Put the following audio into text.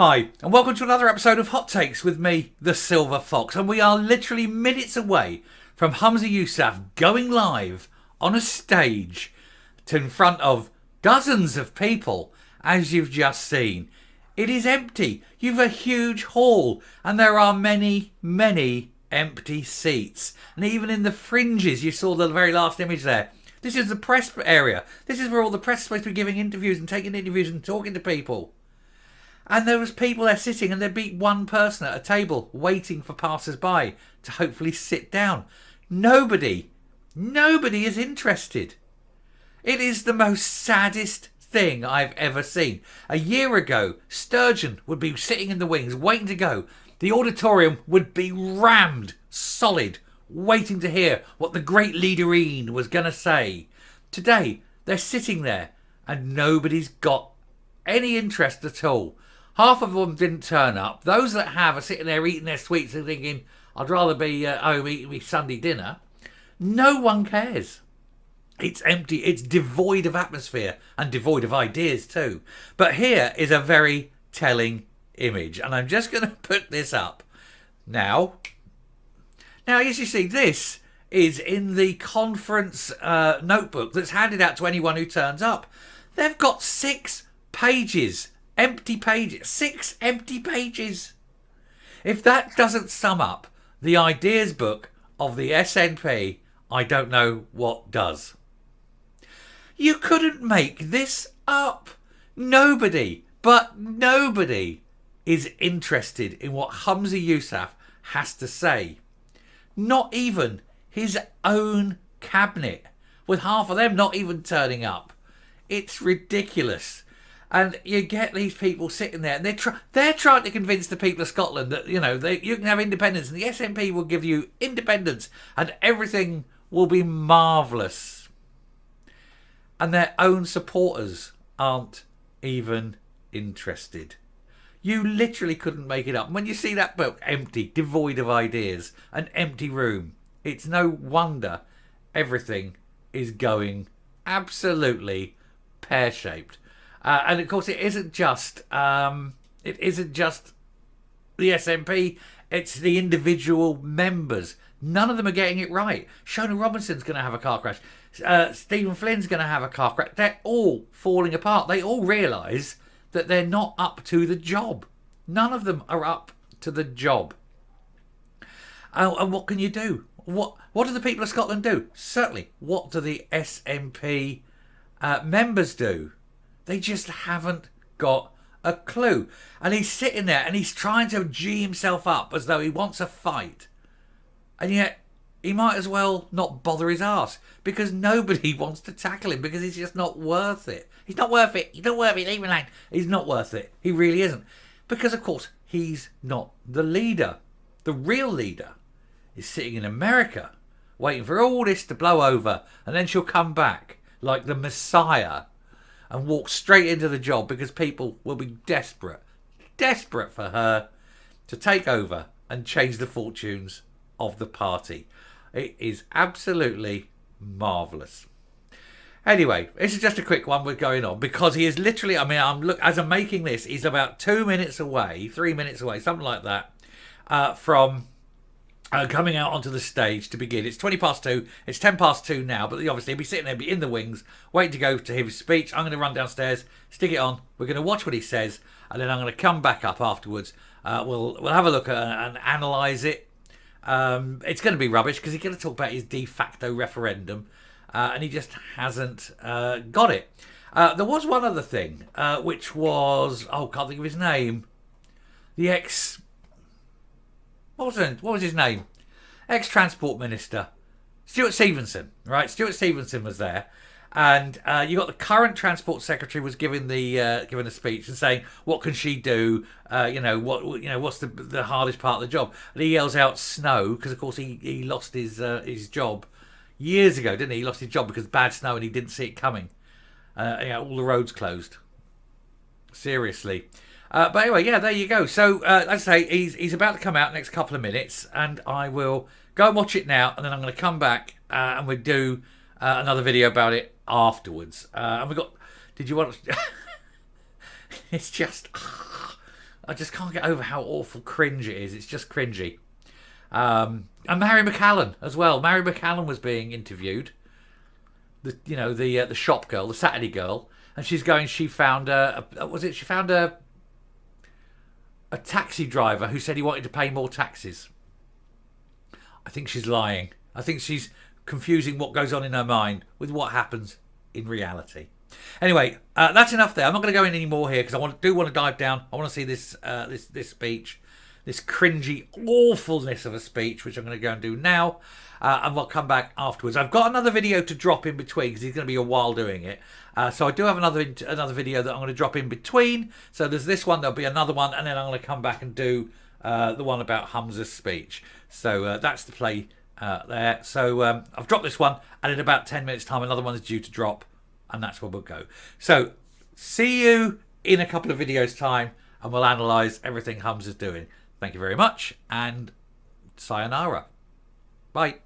Hi, and welcome to another episode of Hot Takes with me, the Silver Fox. And we are literally minutes away from Humza Yousaf going live on a stage in front of dozens of people, as you've just seen. It is empty. You've a huge hall, and there are many, many empty seats. And even in the fringes, you saw the very last image there. This is the press area. This is where all the press is supposed to be giving interviews and taking interviews and talking to people. And there was people there sitting, and there'd be one person at a table waiting for passers-by to hopefully sit down. Nobody is interested. It is the most saddest thing I've ever seen. A year ago, Sturgeon would be sitting in the wings, waiting to go. The auditorium would be rammed solid, waiting to hear what the great leaderine was going to say. Today, they're sitting there, and nobody's got any interest at all. Half of them didn't turn up. Those that have are sitting there eating their sweets and thinking, I'd rather be home eating my Sunday dinner. No one cares. It's empty. It's devoid of atmosphere and devoid of ideas too. But here is a very telling image. And I'm just going to put this up now. Now, as you see, this is in the conference notebook that's handed out to anyone who turns up. They've got 6 pages. Empty pages. 6 empty pages. If that doesn't sum up the ideas book of the SNP, I don't know what does. You couldn't make this up. Nobody is interested in what Humza Yousaf has to say. Not even his own cabinet, with half of them not even turning up. It's ridiculous. And you get these people sitting there, and they're trying to convince the people of Scotland that, you can have independence, and the SNP will give you independence, and everything will be marvellous. And their own supporters aren't even interested. You literally couldn't make it up. And when you see that book empty, devoid of ideas, an empty room, it's no wonder everything is going absolutely pear-shaped. And of course, it isn't just the SNP. It's the individual members. None of them are getting it right. Shona Robinson's going to have a car crash. Stephen Flynn's going to have a car crash. They're all falling apart. They all realise that they're not up to the job. None of them are up to the job. And what can you do? What do the people of Scotland do? Certainly, what do the SNP members do? They just haven't got a clue. And he's sitting there and he's trying to G himself up as though he wants a fight. And yet he might as well not bother his arse, because nobody wants to tackle him, because he's just not worth it. He's not worth it. He's not worth it. Leave him alone. He's not worth it. He really isn't. Because, of course, he's not the leader. The real leader is sitting in America, waiting for all this to blow over, and then she'll come back like the Messiah and walk straight into the job, because people will be desperate for her to take over and change the fortunes of the party. It is absolutely marvellous. Anyway, this is just a quick one we're going on, because he is literally, as I'm making this, he's about 2 minutes away, 3 minutes away, something like that, from coming out onto the stage to begin. It's 20 past 2. It's 10 past 2 now, but obviously he'll be sitting there, be in the wings, waiting to go to his speech. I'm going to run downstairs, stick it on. We're going to watch what he says, and then I'm going to come back up afterwards. We'll have a look at and analyse it. It's going to be rubbish, because he's going to talk about his de facto referendum, and he just hasn't got it. There was one other thing, which was, can't think of his name. The what was his name? Ex-Transport Minister, Stuart Stevenson, right? Stuart Stevenson was there, and you got the current Transport Secretary was giving a speech and saying, what can she do? What's the hardest part of the job? And he yells out snow, because of course he lost his job years ago, didn't he? He lost his job because of bad snow and he didn't see it coming. All the roads closed. Seriously. But anyway, yeah, there you go. So, as I say, he's about to come out next couple of minutes, and I will go and watch it now, and then I'm going to come back and we'll do another video about it afterwards. And we got... Did you want... It's just... I just can't get over how awful cringe it is. It's just cringy. And Mary McAllen as well. Mary McAllen was being interviewed. The shop girl, the Saturday girl, and she's going. She found she found a taxi driver who said he wanted to pay more taxes. I think she's lying. I think she's confusing what goes on in her mind with what happens in reality. Anyway, that's enough there. I'm not going to go in any more here because I do want to dive down. I want to see this speech, this cringy awfulness of a speech, which I'm going to go and do now, and we'll come back afterwards. I've got another video to drop in between because he's going to be a while doing it. So I do have another video that I'm going to drop in between. So there's this one, there'll be another one, and then I'm going to come back and do the one about Humza's speech. So that's the play there. So I've dropped this one, and in about 10 minutes' time, another one is due to drop, and that's where we'll go. So see you in a couple of videos' time, and we'll analyse everything Humza's doing. Thank you very much, and sayonara. Bye.